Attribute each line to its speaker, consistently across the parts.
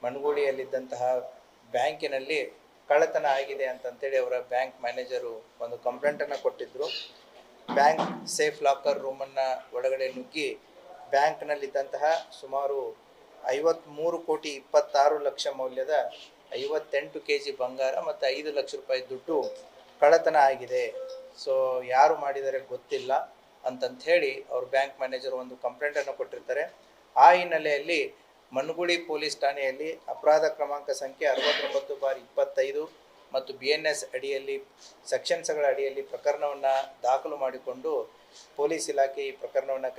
Speaker 1: ಮನಗೂಳಿಯಲ್ಲಿದ್ದಂತಹ ಬ್ಯಾಂಕಿನಲ್ಲಿ ಕಳ್ಳತನ ಆಗಿದೆ ಅಂತಂತೇಳಿ ಅವರ ಬ್ಯಾಂಕ್ ಮ್ಯಾನೇಜರು ಒಂದು ಕಂಪ್ಲೇಂಟನ್ನು ಕೊಟ್ಟಿದ್ದರು. ಬ್ಯಾಂಕ್ ಸೇಫ್ ಲಾಕರ್ ರೂಮನ್ನು ಒಳಗಡೆ ನುಗ್ಗಿ ಬ್ಯಾಂಕ್ನಲ್ಲಿದ್ದಂತಹ ಸುಮಾರು 53,26,00,000 ಮೌಲ್ಯದ 58 kg ಬಂಗಾರ ಮತ್ತು 5 ಲಕ್ಷ ರೂಪಾಯಿ ದುಡ್ಡು ಕಳ್ಳತನ ಆಗಿದೆ. ಸೊ ಯಾರು ಮಾಡಿದರೆ ಗೊತ್ತಿಲ್ಲ ಅಂತಂತ ಹೇಳಿ ಅವ್ರ ಬ್ಯಾಂಕ್ ಮ್ಯಾನೇಜರ್ ಒಂದು ಕಂಪ್ಲೇಂಟನ್ನು ಕೊಟ್ಟಿರ್ತಾರೆ. ಆ ಹಿನ್ನೆಲೆಯಲ್ಲಿ ಮನಗೂಳಿ ಪೊಲೀಸ್ ಠಾಣೆಯಲ್ಲಿ ಅಪರಾಧ ಕ್ರಮಾಂಕ ಸಂಖ್ಯೆ 69/25 ಮತ್ತು BNS ಅಡಿಯಲ್ಲಿ ಸೆಕ್ಷನ್ಸ್ಗಳ ಅಡಿಯಲ್ಲಿ ಪ್ರಕರಣವನ್ನು ದಾಖಲು ಮಾಡಿಕೊಂಡು ಪೊಲೀಸ್ ಇಲಾಖೆ ಈ ಪ್ರಕರಣವನ್ನು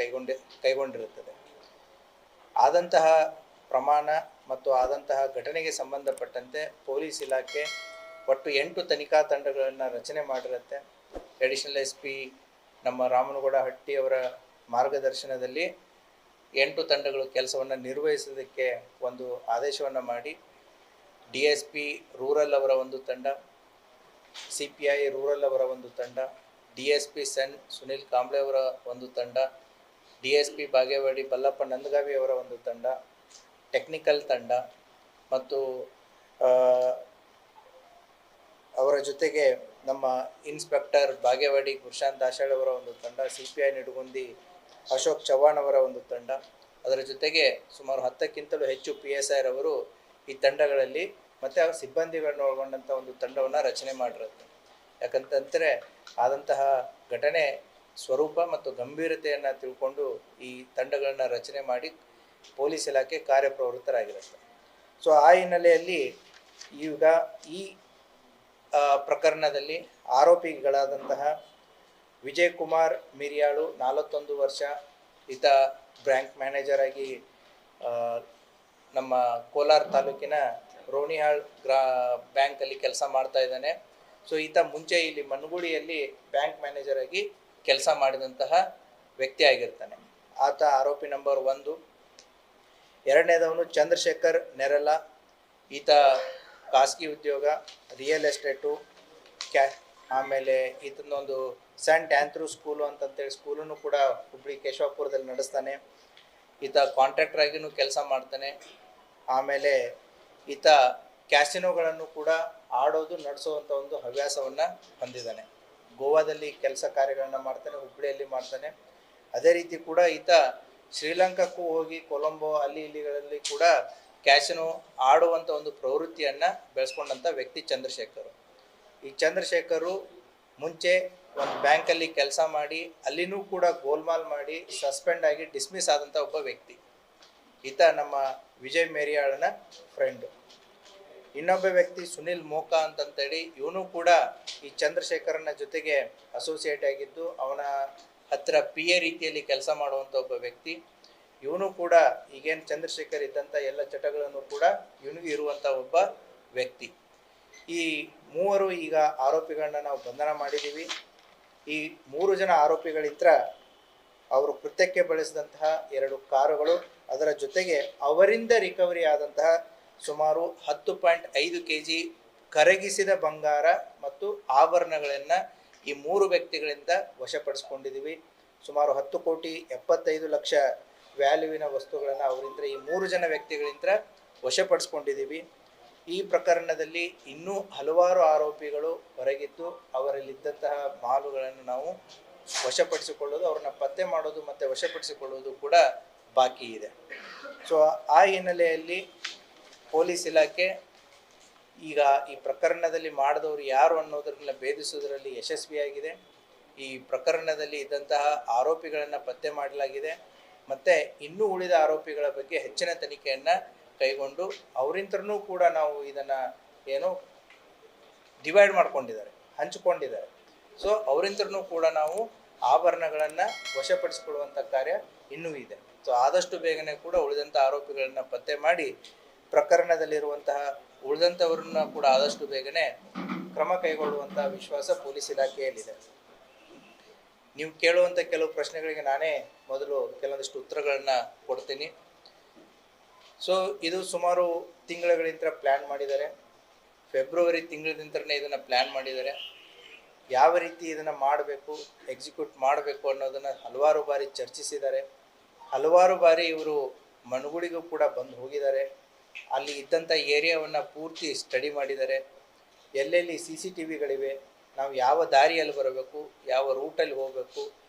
Speaker 1: ಕೈಗೊಂಡಿರುತ್ತದೆ. ಆದಂತಹ ಪ್ರಮಾಣ ಮತ್ತು ಆದಂತಹ ಘಟನೆಗೆ ಸಂಬಂಧಪಟ್ಟಂತೆ ಪೊಲೀಸ್ ಇಲಾಖೆ ಒಟ್ಟು 8 ತನಿಖಾ ತಂಡಗಳನ್ನು ರಚನೆ ಮಾಡಿರುತ್ತೆ. ಅಡಿಷನಲ್ SP ನಮ್ಮ ರಾಮನಗೌಡ ಹಟ್ಟಿ ಅವರ ಮಾರ್ಗದರ್ಶನದಲ್ಲಿ 8 ತಂಡಗಳು ಕೆಲಸವನ್ನು ನಿರ್ವಹಿಸೋದಕ್ಕೆ ಒಂದು ಆದೇಶವನ್ನು ಮಾಡಿ DSP ರೂರಲ್ ಅವರ ಒಂದು ತಂಡ, CPI ರೂರಲ್ ಅವರ ಒಂದು ತಂಡ, DSP ಸೆನ್ ಸುನಿಲ್ ಕಾಂಬ್ಳೆ ಅವರ ಒಂದು ತಂಡ, DSP ಬಾಗೇವಾಡಿ ಬಲ್ಲಪ್ಪ ನಂದಗಾವಿ ಅವರ ಒಂದು ತಂಡ, ಟೆಕ್ನಿಕಲ್ ತಂಡ ಮತ್ತು ಅವರ ಜೊತೆಗೆ ನಮ್ಮ ಇನ್ಸ್ಪೆಕ್ಟರ್ ಬಾಗೇವಾಡಿ ಗುರುಶಾಂತ್ ದಾಶಾಳ್ ಅವರ ಒಂದು ತಂಡ, CPI ನಿಡಗುಂದಿ ಅಶೋಕ್ ಚವ್ಹಾಣ್ ಅವರ ಒಂದು ತಂಡ, ಅದರ ಜೊತೆಗೆ ಸುಮಾರು 10ಕ್ಕಿಂತಲೂ ಹೆಚ್ಚು PSI ರವರು ಈ ತಂಡಗಳಲ್ಲಿ ಮತ್ತು ಅವರ ಸಿಬ್ಬಂದಿಗಳನ್ನು ಒಳಗೊಂಡಂಥ ಒಂದು ತಂಡವನ್ನು ರಚನೆ ಮಾಡಿರುತ್ತೆ. ಯಾಕಂತಂದರೆ ಆದಂತಹ ಘಟನೆ ಸ್ವರೂಪ ಮತ್ತು ಗಂಭೀರತೆಯನ್ನು ತಿಳ್ಕೊಂಡು ಈ ತಂಡಗಳನ್ನು ರಚನೆ ಮಾಡಿ ಪೊಲೀಸ್ ಇಲಾಖೆ ಕಾರ್ಯಪ್ರವೃತ್ತರಾಗಿರುತ್ತೆ. ಸೊ ಆ ಹಿನ್ನೆಲೆಯಲ್ಲಿ ಈಗ ಈ ಪ್ರಕರಣದಲ್ಲಿ ಆರೋಪಿಗಳಾದಂತಹ ವಿಜಯ್ ಕುಮಾರ್ ಮಿರಿಯಾಳು 41 ವರ್ಷ, ಈತ ಬ್ಯಾಂಕ್ ಮ್ಯಾನೇಜರ್ ಆಗಿ ನಮ್ಮ ಕೋಲಾರ ತಾಲೂಕಿನ ರೋಣಿಹಾಳ್ ಬ್ಯಾಂಕಲ್ಲಿ ಕೆಲಸ ಮಾಡ್ತಾ ಇದ್ದಾನೆ. ಸೊ ಈತ ಮುಂಚೆ ಇಲ್ಲಿ ಮನಗೂಳಿಯಲ್ಲಿ ಬ್ಯಾಂಕ್ ಮ್ಯಾನೇಜರ್ ಆಗಿ ಕೆಲಸ ಮಾಡಿದಂತಹ ವ್ಯಕ್ತಿ ಆಗಿರ್ತಾನೆ. ಆತ ಆರೋಪಿ ನಂಬರ್ 1. ಎರಡನೇದವನು ಚಂದ್ರಶೇಖರ್ ನೆರಲ, ಈತ ಖಾಸಗಿ ಉದ್ಯೋಗ, ರಿಯಲ್ ಎಸ್ಟೇಟು, ಆಮೇಲೆ ಈತನೊಂದು ಸೆಂಟ್ ಆಂಥ್ರೂ ಸ್ಕೂಲು ಅಂತಂತೇಳಿ ಸ್ಕೂಲನ್ನು ಕೂಡ ಹುಬ್ಬಳ್ಳಿ ಕೇಶವಾಪುರದಲ್ಲಿ ನಡೆಸ್ತಾನೆ. ಈತ ಕಾಂಟ್ರಾಕ್ಟರ್ ಆಗಿಯೂ ಕೆಲಸ ಮಾಡ್ತಾನೆ. ಆಮೇಲೆ ಈತ ಕ್ಯಾಸಿನೋಗಳನ್ನು ಕೂಡ ಆಡೋದು ನಡೆಸೋವಂಥ ಒಂದು ಹವ್ಯಾಸವನ್ನು ಹೊಂದಿದ್ದಾನೆ. ಗೋವಾದಲ್ಲಿ ಕೆಲಸ ಕಾರ್ಯಗಳನ್ನು ಮಾಡ್ತಾನೆ, ಹುಬ್ಬಳ್ಳಿಯಲ್ಲಿ ಮಾಡ್ತಾನೆ. ಅದೇ ರೀತಿ ಕೂಡ ಈತ ಶ್ರೀಲಂಕಾಕ್ಕೂ ಹೋಗಿ ಕೊಲಂಬೋ ಅಲ್ಲಿ ಇಲ್ಲಿಗಳಲ್ಲಿ ಕೂಡ ಕ್ಯಾಸಿನೋ ಆಡುವಂಥ ಒಂದು ಪ್ರವೃತ್ತಿಯನ್ನು ಬೆಳೆಸ್ಕೊಂಡಂಥ ವ್ಯಕ್ತಿ ಚಂದ್ರಶೇಖರ್. ಈ ಚಂದ್ರಶೇಖರು ಮುಂಚೆ ಒಂದು ಬ್ಯಾಂಕಲ್ಲಿ ಕೆಲಸ ಮಾಡಿ ಅಲ್ಲಿನೂ ಕೂಡ ಗೋಲ್ಮಾಲ್ ಮಾಡಿ ಸಸ್ಪೆಂಡ್ ಆಗಿ ಡಿಸ್ಮಿಸ್ ಆದಂಥ ಒಬ್ಬ ವ್ಯಕ್ತಿ. ಈತ ನಮ್ಮ ವಿಜಯ್ ಮೇರಿಯಾಳನ ಫ್ರೆಂಡು. ಇನ್ನೊಬ್ಬ ವ್ಯಕ್ತಿ ಸುನಿಲ್ ಮೋಕಾ ಅಂತಂತೇಳಿ, ಇವನು ಕೂಡ ಈ ಚಂದ್ರಶೇಖರನ ಜೊತೆಗೆ ಅಸೋಸಿಯೇಟ್ ಆಗಿದ್ದು ಅವನ ಹತ್ತಿರ PA ರೀತಿಯಲ್ಲಿ ಕೆಲಸ ಮಾಡುವಂಥ ಒಬ್ಬ ವ್ಯಕ್ತಿ. ಇವನು ಕೂಡ ಈಗೇನು ಚಂದ್ರಶೇಖರ್ ಇದ್ದಂಥ ಎಲ್ಲ ಚಟಗಳನ್ನು ಕೂಡ ಇವನಿಗೂ ಇರುವಂಥ ಒಬ್ಬ ವ್ಯಕ್ತಿ. ಈ ಮೂವರು ಈಗ ಆರೋಪಿಗಳನ್ನ ನಾವು ಬಂಧನ ಮಾಡಿದ್ದೀವಿ. ಈ 3 ಜನ ಆರೋಪಿಗಳಿಂದ ಅವರು ಕೃತ್ಯಕ್ಕೆ ಬಳಸಿದಂತಹ 2 ಕಾರುಗಳು, ಅದರ ಜೊತೆಗೆ ಅವರಿಂದ ರಿಕವರಿ ಆದಂತಹ ಸುಮಾರು 10.5 kg ಕರಗಿಸಿದ ಬಂಗಾರ ಮತ್ತು ಆಭರಣಗಳನ್ನು ಈ 3 ವ್ಯಕ್ತಿಗಳಿಂದ ವಶಪಡಿಸ್ಕೊಂಡಿದ್ದೀವಿ. ಸುಮಾರು 10,75,00,000 ವ್ಯಾಲ್ಯೂವಿನ ವಸ್ತುಗಳನ್ನು ಅವರಿಂದ ಈ 3 ಜನ ವ್ಯಕ್ತಿಗಳಿಂದ ವಶಪಡಿಸ್ಕೊಂಡಿದ್ದೀವಿ. ಈ ಪ್ರಕರಣದಲ್ಲಿ ಇನ್ನೂ ಹಲವಾರು ಆರೋಪಿಗಳು ಹೊರಗಿದ್ದು ಅವರಲ್ಲಿದ್ದಂತಹ ಮಾಲುಗಳನ್ನು ನಾವು ವಶಪಡಿಸಿಕೊಳ್ಳೋದು, ಅವ್ರನ್ನ ಪತ್ತೆ ಮಾಡೋದು ಮತ್ತು ವಶಪಡಿಸಿಕೊಳ್ಳೋದು ಕೂಡ ಬಾಕಿ ಇದೆ. ಸೊ ಆ ಹಿನ್ನೆಲೆಯಲ್ಲಿ ಪೊಲೀಸ್ ಇಲಾಖೆ ಈಗ ಈ ಪ್ರಕರಣದಲ್ಲಿ ಮಾಡಿದವರು ಯಾರು ಅನ್ನೋದನ್ನ ಭೇದಿಸೋದರಲ್ಲಿ ಯಶಸ್ವಿಯಾಗಿದೆ. ಈ ಪ್ರಕರಣದಲ್ಲಿ ಇದ್ದಂತಹ ಆರೋಪಿಗಳನ್ನು ಪತ್ತೆ ಮಾಡಲಾಗಿದೆ ಮತ್ತು ಇನ್ನೂ ಉಳಿದ ಆರೋಪಿಗಳ ಬಗ್ಗೆ ಹೆಚ್ಚಿನ ತನಿಖೆಯನ್ನು ಕೈಗೊಂಡು ಅವರಿಂದನೂ ಕೂಡ ನಾವು ಇದನ್ನು ಏನು ಡಿವೈಡ್ ಮಾಡ್ಕೊಂಡಿದ್ದಾರೆ, ಹಂಚಿಕೊಂಡಿದ್ದಾರೆ. ಸೊ ಅವರಿಂದನೂ ಕೂಡ ನಾವು ಆಭರಣಗಳನ್ನು ವಶಪಡಿಸಿಕೊಳ್ಳುವಂಥ ಕಾರ್ಯ ಇನ್ನೂ ಇದೆ. ಸೊ ಆದಷ್ಟು ಬೇಗನೆ ಕೂಡ ಉಳಿದಂಥ ಆರೋಪಿಗಳನ್ನು ಪತ್ತೆ ಮಾಡಿ ಪ್ರಕರಣದಲ್ಲಿರುವಂತಹ ಉಳಿದಂಥವ್ರನ್ನ ಕೂಡ ಆದಷ್ಟು ಬೇಗನೆ ಕ್ರಮ ಕೈಗೊಳ್ಳುವಂಥ ವಿಶ್ವಾಸ ಪೊಲೀಸ್ ಇಲಾಖೆಯಲ್ಲಿದೆ. ನೀವು ಕೇಳುವಂಥ ಕೆಲವು ಪ್ರಶ್ನೆಗಳಿಗೆ ನಾನೇ ಮೊದಲು ಕೆಲವೊಂದಿಷ್ಟು ಉತ್ತರಗಳನ್ನು ಕೊಡ್ತೀನಿ. ಸೊ ಇದು ಸುಮಾರು ತಿಂಗಳುಗಳಿಂದ ಪ್ಲ್ಯಾನ್ ಮಾಡಿದ್ದಾರೆ. ಫೆಬ್ರವರಿ ತಿಂಗಳಿಂದನೇ ಇದನ್ನು ಪ್ಲ್ಯಾನ್ ಮಾಡಿದ್ದಾರೆ. ಯಾವ ರೀತಿ ಇದನ್ನು ಮಾಡಬೇಕು, ಎಕ್ಸಿಕ್ಯೂಟ್ ಮಾಡಬೇಕು ಅನ್ನೋದನ್ನು ಹಲವಾರು ಬಾರಿ ಚರ್ಚಿಸಿದ್ದಾರೆ. ಹಲವಾರು ಬಾರಿ ಇವರು ಮನಗೂಳಿಗೂ ಕೂಡ ಬಂದು ಹೋಗಿದ್ದಾರೆ. ಅಲ್ಲಿ ಇದ್ದಂಥ ಏರಿಯಾವನ್ನು ಪೂರ್ತಿ ಸ್ಟಡಿ ಮಾಡಿದ್ದಾರೆ. ಎಲ್ಲೆಲ್ಲಿ CCTVಗಳಿವೆ, ನಾವು ಯಾವ ದಾರಿಯಲ್ಲಿ ಬರಬೇಕು, ಯಾವ ರೂಟಲ್ಲಿ ಹೋಗಬೇಕು,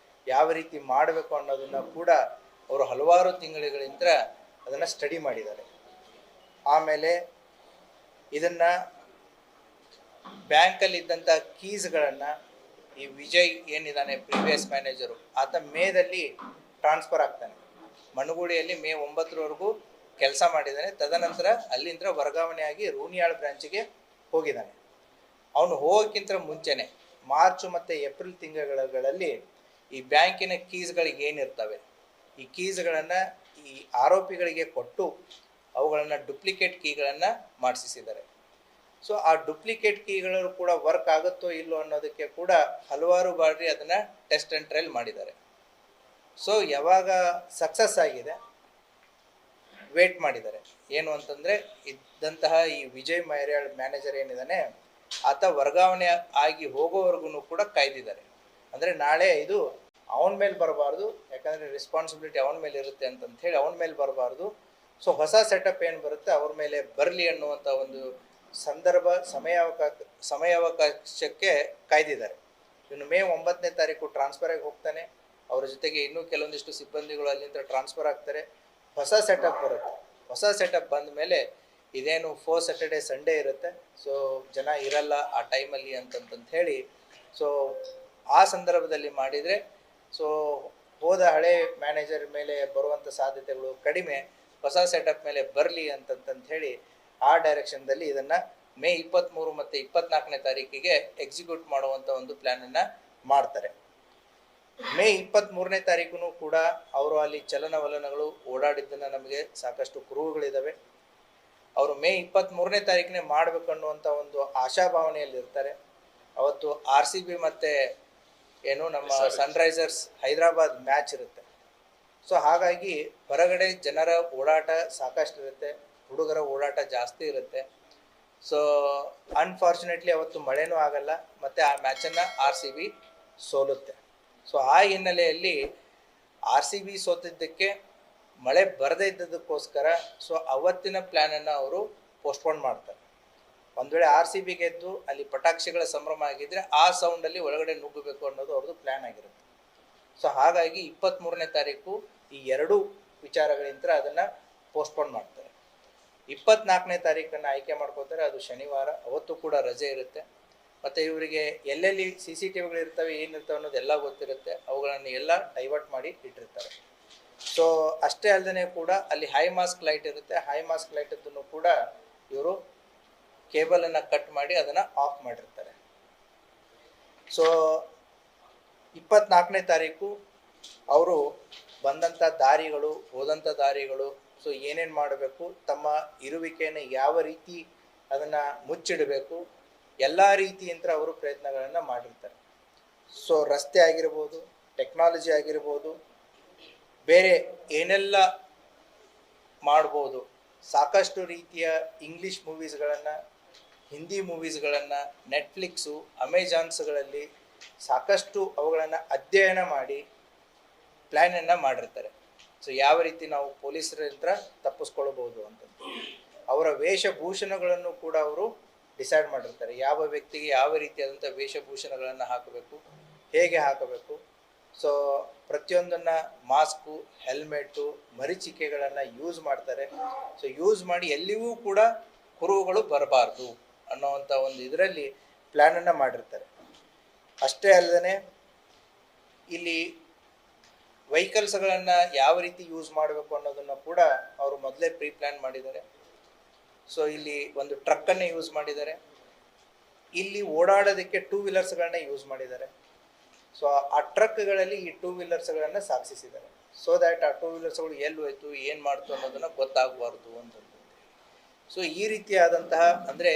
Speaker 1: ಯಾವ ರೀತಿ ಮಾಡಬೇಕು ಅನ್ನೋದನ್ನು ಕೂಡ ಅವರು ಹಲವಾರು ತಿಂಗಳುಗಳಿಂದ ಅದನ್ನು ಸ್ಟಡಿ ಮಾಡಿದ್ದಾರೆ. ಆಮೇಲೆ ಇದನ್ನು ಬ್ಯಾಂಕಲ್ಲಿದ್ದಂಥ ಕೀಸ್ಗಳನ್ನು ಈ ವಿಜಯ್ ಏನಿದ್ದಾನೆ ಪ್ರೀವಿಯಸ್ ಮ್ಯಾನೇಜರು, ಆತ ಮೇದಲ್ಲಿ ಟ್ರಾನ್ಸ್ಫರ್ ಆಗ್ತಾನೆ. ಮಣಗುಡಿಯಲ್ಲಿ ಮೇ 9ರವರೆಗೂ ಕೆಲಸ ಮಾಡಿದ್ದಾನೆ. ತದನಂತರ ಅಲ್ಲಿಂದ ವರ್ಗಾವಣೆಯಾಗಿ ರೂನಿಯಾಳ್ ಬ್ರಾಂಚಿಗೆ ಹೋಗಿದ್ದಾನೆ. ಅವನು ಹೋಗೋಕ್ಕಿಂತ ಮುಂಚೆನೆ ಮಾರ್ಚ್ ಮತ್ತು ಏಪ್ರಿಲ್ ತಿಂಗಳಲ್ಲಿ ಈ ಬ್ಯಾಂಕಿನ ಕೀಸ್ಗಳಿಗೆ ಏನಿರ್ತವೆ, ಈ ಕೀಸ್ಗಳನ್ನು ಈ ಆರೋಪಿಗಳಿಗೆ ಕೊಟ್ಟು ಅವುಗಳನ್ನು ಡುಪ್ಲಿಕೇಟ್ ಕೀಗಳನ್ನು ಮಾಡಿಸಿದ್ದಾರೆ. ಸೊ ಆ ಡುಪ್ಲಿಕೇಟ್ ಕೀಗಳು ಕೂಡ ವರ್ಕ್ ಆಗುತ್ತೋ ಇಲ್ಲೋ ಅನ್ನೋದಕ್ಕೆ ಕೂಡ ಹಲವಾರು ಬಾರಿ ಅದನ್ನು ಟೆಸ್ಟ್ ಆ್ಯಂಡ್ ಟ್ರಯಲ್ ಮಾಡಿದ್ದಾರೆ. ಸೊ ಯಾವಾಗ ಸಕ್ಸಸ್ ಆಗಿದೆ ವೇಟ್ ಮಾಡಿದ್ದಾರೆ. ಏನು ಅಂತಂದರೆ ಇದ್ದಂತಹ ಈ ವಿಜಯ್ ಮೈರ್ಯಾಳ್ ಮ್ಯಾನೇಜರ್ ಏನಿದ್ದಾನೆ ಆತ ವರ್ಗಾವಣೆ ಆಗಿ ಹೋಗೋವರೆಗೂ ಕೂಡ ಕಾಯ್ದಿದ್ದಾರೆ. ಅಂದರೆ ನಾಳೆ ಇದು ಅವನ ಮೇಲೆ ಬರಬಾರ್ದು, ಯಾಕಂದರೆ ರೆಸ್ಪಾನ್ಸಿಬಿಲಿಟಿ ಅವನ ಮೇಲೆ ಇರುತ್ತೆ ಅಂತಂತ ಹೇಳಿ ಅವನ ಮೇಲೆ ಬರಬಾರ್ದು. ಸೊ ಹೊಸ ಸೆಟಪ್ ಏನು ಬರುತ್ತೆ ಅವ್ರ ಮೇಲೆ ಬರಲಿ ಅನ್ನುವಂಥ ಒಂದು ಸಂದರ್ಭ ಸಮಯಾವಕಾಶಕ್ಕೆ ಕಾಯ್ದಿದ್ದಾರೆ. ಇನ್ನು ಮೇ 9ನೇ ತಾರೀಕು ಟ್ರಾನ್ಸ್ಫರ್ ಆಗಿ ಹೋಗ್ತಾನೆ. ಅವರ ಜೊತೆಗೆ ಇನ್ನೂ ಕೆಲವೊಂದಿಷ್ಟು ಸಿಬ್ಬಂದಿಗಳು ಅಲ್ಲಿಂದ ಟ್ರಾನ್ಸ್ಫರ್ ಆಗ್ತಾರೆ. ಹೊಸ ಸೆಟಪ್ ಬರುತ್ತೆ. ಹೊಸ ಸೆಟಪ್ ಬಂದ ಮೇಲೆ ಇದೇನು 4 Saturday Sunday ಇರುತ್ತೆ, ಸೊ ಜನ ಇರಲ್ಲ ಆ ಟೈಮಲ್ಲಿ ಅಂತಂತ ಹೇಳಿ ಸೊ ಆ ಸಂದರ್ಭದಲ್ಲಿ ಮಾಡಿದರೆ ಸೊ ಹೋದ ಹಳೆ ಮ್ಯಾನೇಜರ್ ಮೇಲೆ ಬರುವಂಥ ಸಾಧ್ಯತೆಗಳು ಕಡಿಮೆ, ಹೊಸ ಸೆಟಪ್ ಮೇಲೆ ಬರಲಿ ಅಂತಂತ ಹೇಳಿ ಆ ಡೈರೆಕ್ಷನ್ದಲ್ಲಿ ಇದನ್ನು ಮೇ 23 ಮತ್ತು 24ನೇ ತಾರೀಕಿಗೆ ಎಕ್ಸಿಕ್ಯೂಟ್ ಮಾಡುವಂಥ ಒಂದು ಪ್ಲ್ಯಾನನ್ನು ಮಾಡ್ತಾರೆ. ಮೇ 23ನೇ ತಾರೀಕು ಕೂಡ ಅವರು ಅಲ್ಲಿ ಚಲನವಲನಗಳು ಓಡಾಡಿದ್ದನ್ನು ನಮಗೆ ಸಾಕಷ್ಟು ಕುರುಹುಗಳಿದ್ದಾವೆ. ಅವರು ಮೇ 23ನೇ ತಾರೀಕನೇ ಮಾಡಬೇಕು ಅನ್ನುವಂಥ ಒಂದು ಆಶಾಭಾವನೆಯಲ್ಲಿರ್ತಾರೆ. ಅವತ್ತು RCB ಮತ್ತು ಏನು ನಮ್ಮ ಸನ್ರೈಸರ್ಸ್ ಹೈದರಾಬಾದ್ ಮ್ಯಾಚ್ ಇರುತ್ತೆ. ಸೊ ಹಾಗಾಗಿ ಹೊರಗಡೆ ಜನರ ಓಡಾಟ ಸಾಕಷ್ಟು ಇರುತ್ತೆ, ಹುಡುಗರ ಓಡಾಟ ಜಾಸ್ತಿ ಇರುತ್ತೆ. ಸೊ ಅನ್ಫಾರ್ಚುನೇಟ್ಲಿ ಅವತ್ತು ಮಳೆನೂ ಆಗಲ್ಲ ಮತ್ತು ಆ ಮ್ಯಾಚನ್ನು RCB ಸೋಲುತ್ತೆ. ಸೊ ಆ ಹಿನ್ನೆಲೆಯಲ್ಲಿ RCB ಸೋತಿದ್ದಕ್ಕೆ ಮಳೆ ಬರದೇ ಇದ್ದದಕ್ಕೋಸ್ಕರ ಸೊ ಅವತ್ತಿನ ಪ್ಲ್ಯಾನನ್ನು ಅವರು ಪೋಸ್ಟ್ಪೋನ್ ಮಾಡ್ತಾರೆ. ಒಂದು ವೇಳೆ RCB ಗೆದ್ದು ಅಲ್ಲಿ ಪಟಾಕ್ಷಿಗಳ ಸಂಭ್ರಮ ಆಗಿದ್ದರೆ ಆ ಸೌಂಡಲ್ಲಿ ಒಳಗಡೆ ನುಗ್ಗಬೇಕು ಅನ್ನೋದು ಅವ್ರದ್ದು ಪ್ಲ್ಯಾನ್ ಆಗಿರುತ್ತೆ. ಸೊ ಹಾಗಾಗಿ 23ನೇ ತಾರೀಕು ಈ ಎರಡೂ ವಿಚಾರಗಳಿಂದ ಅದನ್ನು ಪೋಸ್ಟ್ಪೋನ್ ಮಾಡ್ತಾರೆ. 24ನೇ ತಾರೀಕನ್ನು ಆಯ್ಕೆ ಮಾಡ್ಕೋತಾರೆ. ಅದು ಶನಿವಾರ. ಅವತ್ತು ಕೂಡ ರಜೆ ಇರುತ್ತೆ. ಮತ್ತು ಇವರಿಗೆ ಎಲ್ಲೆಲ್ಲಿ CCTVಗಳು ಇರ್ತವೆ, ಏನಿರ್ತವೆ ಅನ್ನೋದೆಲ್ಲ ಗೊತ್ತಿರುತ್ತೆ. ಅವುಗಳನ್ನು ಎಲ್ಲ ಡೈವರ್ಟ್ ಮಾಡಿ ಇಟ್ಟಿರ್ತಾರೆ. ಸೊ ಅಷ್ಟೇ ಅಲ್ಲದೆ ಕೂಡ ಅಲ್ಲಿ ಹೈ ಮಾಸ್ಕ್ ಲೈಟ್ ಇರುತ್ತೆ. ಹೈ ಮಾಸ್ಕ್ ಲೈಟನ್ನು ಕೂಡ ಇವರು ಕೇಬಲನ್ನು ಕಟ್ ಮಾಡಿ ಅದನ್ನು ಆಫ್ ಮಾಡಿರ್ತಾರೆ. ಸೊ 24ನೇ ತಾರೀಕು ಅವರು ಬಂದಂಥ ದಾರಿಗಳು, ಹೋದಂಥ ದಾರಿಗಳು, ಸೊ ಏನೇನು ಮಾಡಬೇಕು, ತಮ್ಮ ಇರುವಿಕೆಯನ್ನು ಯಾವ ರೀತಿ ಅದನ್ನು ಮುಚ್ಚಿಡಬೇಕು, ಎಲ್ಲ ರೀತಿಯಿಂದ ಅವರು ಪ್ರಯತ್ನಗಳನ್ನು ಮಾಡಿರ್ತಾರೆ. ಸೊ ರಸ್ತೆ ಆಗಿರ್ಬೋದು, ಟೆಕ್ನಾಲಜಿ ಆಗಿರ್ಬೋದು, ಬೇರೆ ಏನೆಲ್ಲ ಮಾಡ್ಬೋದು, ಸಾಕಷ್ಟು ರೀತಿಯ ಇಂಗ್ಲೀಷ್ ಮೂವೀಸ್ಗಳನ್ನು, ಹಿಂದಿ ಮೂವೀಸ್ಗಳನ್ನು, ನೆಟ್ಫ್ಲಿಕ್ಸು, ಅಮೆಜಾನ್ಸ್ಗಳಲ್ಲಿ ಸಾಕಷ್ಟು ಅವುಗಳನ್ನು ಅಧ್ಯಯನ ಮಾಡಿ ಪ್ಲ್ಯಾನನ್ನು ಮಾಡಿರ್ತಾರೆ. ಸೊ ಯಾವ ರೀತಿ ನಾವು ಪೊಲೀಸರಿಂದ ತಪ್ಪಿಸ್ಕೊಳ್ಬೋದು ಅಂತ ಅವರ ವೇಷಭೂಷಣಗಳನ್ನು ಕೂಡ ಅವರು ಡಿಸೈಡ್ ಮಾಡಿರ್ತಾರೆ. ಯಾವ ವ್ಯಕ್ತಿಗೆ ಯಾವ ರೀತಿಯಾದಂಥ ವೇಷಭೂಷಣಗಳನ್ನು ಹಾಕಬೇಕು, ಹೇಗೆ ಹಾಕಬೇಕು. ಸೊ ಪ್ರತಿಯೊಂದನ್ನು ಮಾಸ್ಕು, ಹೆಲ್ಮೆಟ್ಟು, ಮರೀಚಿಕೆಗಳನ್ನು ಯೂಸ್ ಮಾಡ್ತಾರೆ. ಸೊ ಯೂಸ್ ಮಾಡಿ ಎಲ್ಲಿಯೂ ಕೂಡ ಕುರುಹುಗಳು ಬರಬಾರ್ದು ಅನ್ನೋವಂಥ ಒಂದು ಇದರಲ್ಲಿ ಪ್ಲ್ಯಾನನ್ನು ಮಾಡಿರ್ತಾರೆ. ಅಷ್ಟೇ ಅಲ್ಲದೆ ಇಲ್ಲಿ ವೆಹಿಕಲ್ಸ್ಗಳನ್ನು ಯಾವ ರೀತಿ ಯೂಸ್ ಮಾಡಬೇಕು ಅನ್ನೋದನ್ನು ಕೂಡ ಅವರು ಮೊದಲೇ ಪ್ರೀ ಪ್ಲ್ಯಾನ್ ಮಾಡಿದ್ದಾರೆ. ಸೊ ಇಲ್ಲಿ ಒಂದು ಟ್ರಕ್ಕನ್ನು ಯೂಸ್ ಮಾಡಿದ್ದಾರೆ. ಇಲ್ಲಿ ಓಡಾಡೋದಕ್ಕೆ 2 ವೀಲರ್ಸ್ಗಳನ್ನ ಯೂಸ್ ಮಾಡಿದ್ದಾರೆ. ಸೊ ಆ ಟ್ರಕ್ಗಳಲ್ಲಿ ಈ 2 ವೀಲರ್ಸ್ಗಳನ್ನು ಸಾಗಿಸಿದ್ದಾರೆ. ಸೊ ದ್ಯಾಟ್ ಆ 2 ವೀಲರ್ಸ್ಗಳು ಎಲ್ಲಿ ಹೋಯ್ತು, ಏನು ಮಾಡ್ತು ಅನ್ನೋದನ್ನು ಗೊತ್ತಾಗಬಾರ್ದು ಅಂತಂದು. ಸೊ ಈ ರೀತಿಯಾದಂತಹ ಅಂದರೆ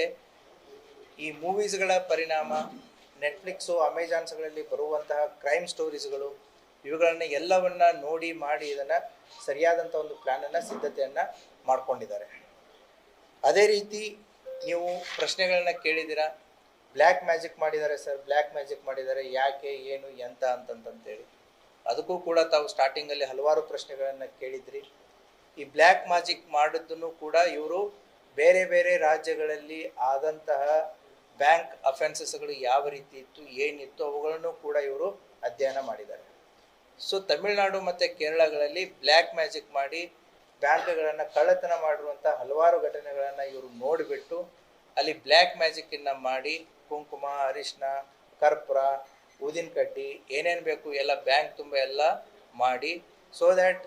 Speaker 1: ಈ ಮೂವೀಸ್ಗಳ ಪರಿಣಾಮ, ನೆಟ್ಫ್ಲಿಕ್ಸು, ಅಮೆಜಾನ್ಸ್ಗಳಲ್ಲಿ ಬರುವಂತಹ ಕ್ರೈಮ್ ಸ್ಟೋರೀಸ್ಗಳು, ಇವುಗಳನ್ನ ಎಲ್ಲವನ್ನ ನೋಡಿ ಮಾಡಿ ಇದನ್ನು ಸರಿಯಾದಂಥ ಒಂದು ಪ್ಲ್ಯಾನನ್ನು, ಸಿದ್ಧತೆಯನ್ನು ಮಾಡ್ಕೊಂಡಿದ್ದಾರೆ. ಅದೇ ರೀತಿ ನೀವು ಪ್ರಶ್ನೆಗಳನ್ನ ಕೇಳಿದ್ದೀರಾ, ಬ್ಲ್ಯಾಕ್ ಮ್ಯಾಜಿಕ್ ಮಾಡಿದ್ದಾರೆ ಸರ್, ಬ್ಲ್ಯಾಕ್ ಮ್ಯಾಜಿಕ್ ಮಾಡಿದ್ದಾರೆ, ಯಾಕೆ, ಏನು, ಎಂತ ಅಂತಂತೇಳಿ. ಅದಕ್ಕೂ ಕೂಡ ತಾವು ಸ್ಟಾರ್ಟಿಂಗಲ್ಲಿ ಹಲವಾರು ಪ್ರಶ್ನೆಗಳನ್ನು ಕೇಳಿದ್ರಿ. ಈ ಬ್ಲ್ಯಾಕ್ ಮ್ಯಾಜಿಕ್ ಮಾಡಿದ್ದನ್ನು ಕೂಡ ಇವರು ಬೇರೆ ಬೇರೆ ರಾಜ್ಯಗಳಲ್ಲಿ ಆದಂತಹ ಬ್ಯಾಂಕ್ ಅಫೆನ್ಸಸ್ಗಳು ಯಾವ ರೀತಿ ಇತ್ತು ಏನಿತ್ತು ಅವುಗಳನ್ನು ಕೂಡ ಇವರು ಅಧ್ಯಯನ ಮಾಡಿದ್ದಾರೆ. ಸೊ ತಮಿಳುನಾಡು ಮತ್ತು ಕೇರಳಗಳಲ್ಲಿ ಬ್ಲ್ಯಾಕ್ ಮ್ಯಾಜಿಕ್ ಮಾಡಿ ಬ್ಯಾಂಕ್ಗಳನ್ನು ಕಳ್ಳತನ ಮಾಡಿರುವಂಥ ಹಲವಾರು ಘಟನೆಗಳನ್ನು ಇವರು ನೋಡಿಬಿಟ್ಟು ಅಲ್ಲಿ ಬ್ಲ್ಯಾಕ್ ಮ್ಯಾಜಿಕ್ಕನ್ನು ಮಾಡಿ ಕುಂಕುಮ, ಅರಿಶಿನ, ಕರ್ಪೂರ, ಊದಿನ ಕಡ್ಡಿ ಏನೇನು ಬೇಕು ಎಲ್ಲ ಬ್ಯಾಂಕ್ ತುಂಬ ಎಲ್ಲ ಮಾಡಿ ಸೊ ದ್ಯಾಟ್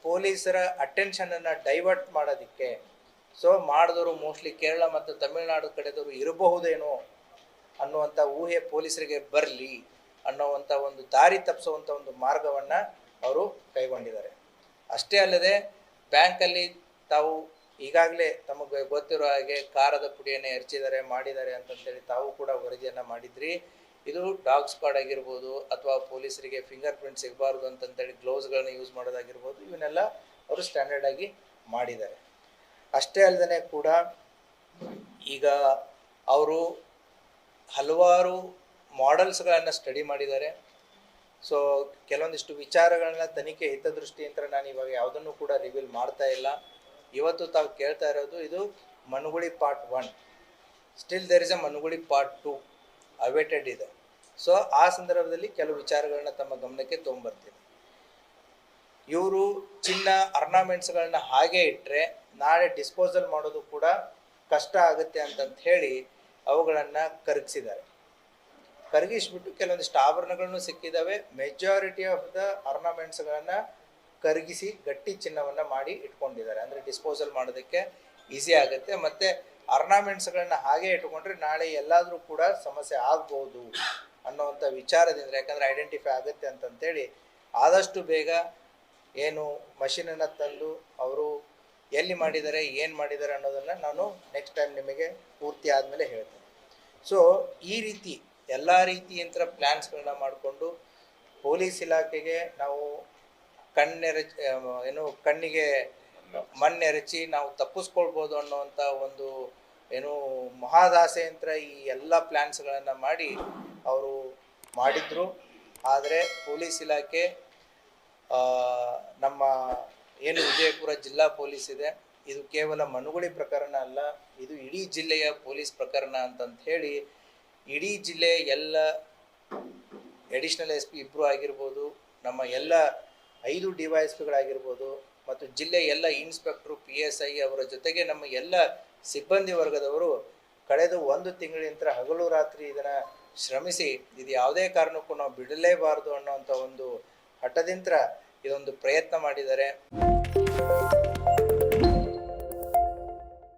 Speaker 1: ಪೊಲೀಸರ ಅಟೆನ್ಷನನ್ನು ಡೈವರ್ಟ್ ಮಾಡೋದಕ್ಕೆ ಸೊ ಮಾಡಿದವರು ಮೋಸ್ಟ್ಲಿ ಕೇರಳ ಮತ್ತು ತಮಿಳುನಾಡು ಕಡೆದವರು ಇರಬಹುದೇನೋ ಅನ್ನುವಂಥ ಊಹೆ ಪೊಲೀಸರಿಗೆ ಬರಲಿ ಅನ್ನೋವಂಥ ಒಂದು ದಾರಿ ತಪ್ಪಿಸುವಂಥ ಒಂದು ಮಾರ್ಗವನ್ನು ಅವರು ಕೈಗೊಂಡಿದ್ದಾರೆ. ಅಷ್ಟೇ ಅಲ್ಲದೆ ಬ್ಯಾಂಕಲ್ಲಿ ತಾವು ಈಗಾಗಲೇ ತಮಗೆ ಗೊತ್ತಿರೋ ಹಾಗೆ ಖಾರದ ಪುಡಿಯನ್ನು ಎರಚಿದ್ದಾರೆ ಮಾಡಿದ್ದಾರೆ ಅಂತಂತೇಳಿ ತಾವು ಕೂಡ ವರದಿಯನ್ನು ಮಾಡಿದ್ರಿ. ಇದು ಡಾಗ್ ಸ್ಕ್ವಾಡ್ ಆಗಿರ್ಬೋದು ಅಥವಾ ಪೊಲೀಸರಿಗೆ ಫಿಂಗರ್ ಪ್ರಿಂಟ್ ಸಿಗಬಾರ್ದು ಅಂತಂತೇಳಿ ಗ್ಲೌಸ್ಗಳನ್ನ ಯೂಸ್ ಮಾಡೋದಾಗಿರ್ಬೋದು, ಇವನ್ನೆಲ್ಲ ಅವರು ಸ್ಟ್ಯಾಂಡರ್ಡ್ ಆಗಿ ಮಾಡಿದ್ದಾರೆ. ಅಷ್ಟೇ ಅಲ್ಲದೆ ಕೂಡ ಈಗ ಅವರು ಹಲವಾರು ಮಾಡೆಲ್ಸ್ಗಳನ್ನು ಸ್ಟಡಿ ಮಾಡಿದ್ದಾರೆ. ಸೊ ಕೆಲವೊಂದಿಷ್ಟು ವಿಚಾರಗಳನ್ನ ತನಿಖೆ ಹಿತದೃಷ್ಟಿಯಿಂದ ನಾನು ಇವಾಗ ಯಾವುದನ್ನು ಕೂಡ ರಿವೀಲ್ ಮಾಡ್ತಾ ಇಲ್ಲ. ಇವತ್ತು ತಾವು ಕೇಳ್ತಾ ಇರೋದು ಇದು Manuguli part 1. Still there is a Manuguli part 2 awaited ಇದೆ. ಸೊ ಆ ಸಂದರ್ಭದಲ್ಲಿ ಕೆಲವು ವಿಚಾರಗಳನ್ನ ತಮ್ಮ ಗಮನಕ್ಕೆ ತೊಗೊಂಬರ್ತೀನಿ. ಇವರು ಚಿನ್ನ ಆರ್ನಾಮೆಂಟ್ಸ್ಗಳನ್ನ ಹಾಗೆ ಇಟ್ಟರೆ ನಾಳೆ ಡಿಸ್ಪೋಸಲ್ ಮಾಡೋದು ಕೂಡ ಕಷ್ಟ ಆಗುತ್ತೆ ಅಂತಂತ ಹೇಳಿ ಅವುಗಳನ್ನು ಕರಗಿಸಿದ್ದಾರೆ. ಕರಗಿಸ್ಬಿಟ್ಟು ಕೆಲವೊಂದಿಷ್ಟು ಆಭರಣಗಳನ್ನು ಸಿಕ್ಕಿದ್ದಾವೆ. ಮೆಜಾರಿಟಿ ಆಫ್ ದ ಆರ್ನಾಮೆಂಟ್ಸ್ಗಳನ್ನು ಕರಗಿಸಿ ಗಟ್ಟಿ ಚಿನ್ನವನ್ನು ಮಾಡಿ ಇಟ್ಕೊಂಡಿದ್ದಾರೆ. ಅಂದರೆ ಡಿಸ್ಪೋಸಲ್ ಮಾಡೋದಕ್ಕೆ ಈಸಿ ಆಗುತ್ತೆ. ಮತ್ತು ಆರ್ನಾಮೆಂಟ್ಸ್ಗಳನ್ನ ಹಾಗೆ ಇಟ್ಕೊಂಡ್ರೆ ನಾಳೆ ಎಲ್ಲಾದರೂ ಕೂಡ ಸಮಸ್ಯೆ ಆಗ್ಬೋದು ಅನ್ನೋವಂಥ ವಿಚಾರದಿಂದ, ಯಾಕಂದರೆ ಐಡೆಂಟಿಫೈ ಆಗುತ್ತೆ ಅಂತಂತೇಳಿ ಆದಷ್ಟು ಬೇಗ ಏನು ಮಷೀನನ್ನು ತಂದು ಅವರು ಎಲ್ಲಿ ಮಾಡಿದ್ದಾರೆ ಏನು ಮಾಡಿದ್ದಾರೆ ಅನ್ನೋದನ್ನು ನಾನು ನೆಕ್ಸ್ಟ್ ಟೈಮ್ ನಿಮಗೆ ಪೂರ್ತಿ ಆದಮೇಲೆ ಹೇಳ್ತೇನೆ. ಸೊ ಈ ರೀತಿ ಎಲ್ಲ ರೀತಿಯಂಥ ಪ್ಲ್ಯಾನ್ಸ್ಗಳನ್ನ ಮಾಡಿಕೊಂಡು ಪೊಲೀಸ್ ಇಲಾಖೆಗೆ ನಾವು ಕಣ್ಣಿಗೆ ಮಣ್ಣೆರಚಿ ನಾವು ತಪ್ಪಿಸ್ಕೊಳ್ಬೋದು ಅನ್ನೋವಂಥ ಒಂದು ಮಹಾದಾಸೆಯಂತ್ರ ಈ ಎಲ್ಲ ಪ್ಲ್ಯಾನ್ಸ್ಗಳನ್ನು ಮಾಡಿ ಅವರು ಮಾಡಿದ್ರು. ಆದರೆ ಪೊಲೀಸ್ ಇಲಾಖೆ ನಮ್ಮ ವಿಜಯಪುರ ಜಿಲ್ಲಾ ಪೊಲೀಸ್ ಇದೆ, ಇದು ಕೇವಲ ಮನುಗುಳಿ ಪ್ರಕರಣ ಅಲ್ಲ, ಇದು ಇಡೀ ಜಿಲ್ಲೆಯ ಪೊಲೀಸ್ ಪ್ರಕರಣ ಅಂತಂತ ಹೇಳಿ ಇಡೀ ಜಿಲ್ಲೆಯ ಎಲ್ಲ ಅಡಿಷನಲ್ SP ಇಬ್ಬರು ಆಗಿರ್ಬೋದು, ನಮ್ಮ ಎಲ್ಲ 5 DYSPಗಳಾಗಿರ್ಬೋದು ಮತ್ತು ಜಿಲ್ಲೆಯ ಎಲ್ಲ ಇನ್ಸ್ಪೆಕ್ಟ್ರು PSI ಅವರ ಜೊತೆಗೆ ನಮ್ಮ ಎಲ್ಲ ಸಿಬ್ಬಂದಿ ವರ್ಗದವರು ಕಳೆದ 1 ತಿಂಗಳಿಂದ ಹಗಲು ರಾತ್ರಿ ಇದನ್ನು ಶ್ರಮಿಸಿ ಇದು ಯಾವುದೇ ಕಾರಣಕ್ಕೂ ನಾವು ಬಿಡಲೇಬಾರದು ಅನ್ನೋವಂಥ ಒಂದು ಹಠದಿಂದ ಇದೊಂದು ಪ್ರಯತ್ನ ಮಾಡಿದ್ದಾರೆ.